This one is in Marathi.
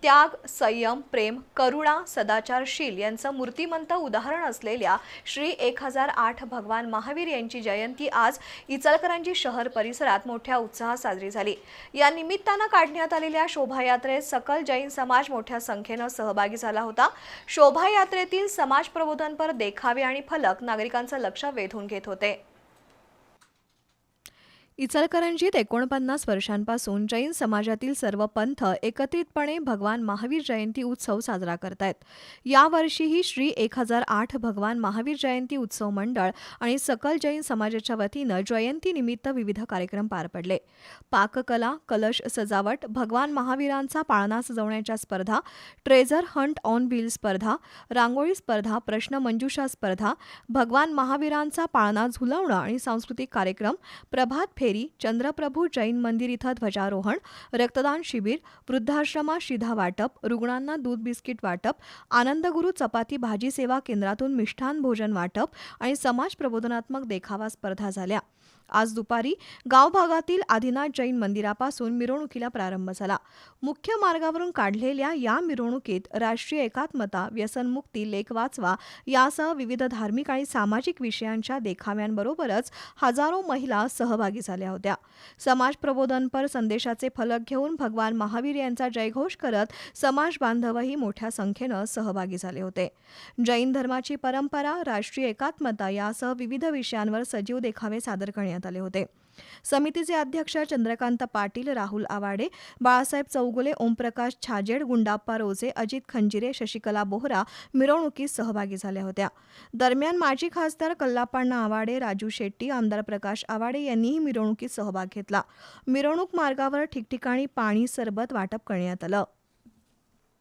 त्याग, संयम, प्रेम, करुणा, सदाचारशील यांचं मूर्तिमंत उदाहरण असलेल्या श्री 1008 भगवान महावीर यांची जयंती आज इचलकरंजी शहर परिसरात मोठ्या उत्साहात साजरी झाली। या निमित्तानं काढण्यात आलेल्या शोभायात्रेत सकल जैन समाज मोठ्या संख्येनं सहभागी झाला होता। शोभायात्रेतील समाज प्रबोधनपर देखावे आणि फलक नागरिकांचं लक्ष वेधून घेत होते। इचलकरंजीत 49 वर्षांपासून जैन समाजातील सर्व पंथ एकत्रितपणे भगवान महावीर जयंती उत्सव साजरा करतायत। यावर्षीही श्री 1008 भगवान महावीर जयंती उत्सव मंडळ आणि सकल जैन समाजाच्या वतीनं जयंतीनिमित्त विविध कार्यक्रम पार पडले। पाककला, कलश सजावट, भगवान महावीरांचा पाळणा सजवण्याच्या स्पर्धा, ट्रेझर हंट ऑन व्हील स्पर्धा, रांगोळी स्पर्धा, प्रश्नमंजुषा स्पर्धा, भगवान महावीरांचा पाळणा झुलवणं आणि सांस्कृतिक कार्यक्रम, प्रभात फेरी, चंद्रप्रभू जैन मंदिर इथं ध्वजारोहण, रक्तदान शिबिर, वृद्धाश्रमात शिधा वाटप, रुग्णांना दूध बिस्किट वाटप, आनंदगुरू चपाती भाजी सेवा केंद्रातून मिष्ठान भोजन वाटप आणि समाज प्रबोधनात्मक देखावा स्पर्धा झाल्या। आज दुपारी गावभागातील आदिनाथ जैन मंदिरापासून मिरवणुकीला प्रारंभ झाला। मुख्य मार्गावरून काढलेल्या या मिरवणुकीत राष्ट्रीय एकात्मता, व्यसनमुक्ती, लेख वाचवा यासह विविध धार्मिक आणि सामाजिक विषयांच्या देखाव्यांबरोबरच हजारो महिला सहभागी झाल्या होत्या। समाज प्रबोधनपर संदेशाचे फलक घेऊन भगवान महावीर यांचा जयघोष करत समाज बांधवही मोठ्या संख्येनं सहभागी झाले होते। जैन धर्माची परंपरा, राष्ट्रीय एकात्मता यासह विविध विषयांवर सजीव देखावे सादर करण्यात आले होते। समितीचे अध्यक्ष चंद्रकांत पाटील, राहुल आवाडे, बाळासाहेब चौगुले, ओमप्रकाश छाजेड, गुंडाप्पा रोजे, अजित खंजिरे, शशिकला बोहरा मिरवणुकीत सहभागी झाल्या होत्या। दरम्यान माजी खासदार कल्लापण्णा आवाडे, राजू शेट्टी, आमदार प्रकाश आवाडे यांनीही मिरवणुकीत सहभाग घेतला। मिरवणूक मार्गावर ठिकठिकाणी पाणी, सरबत वाटप करण्यात आलं।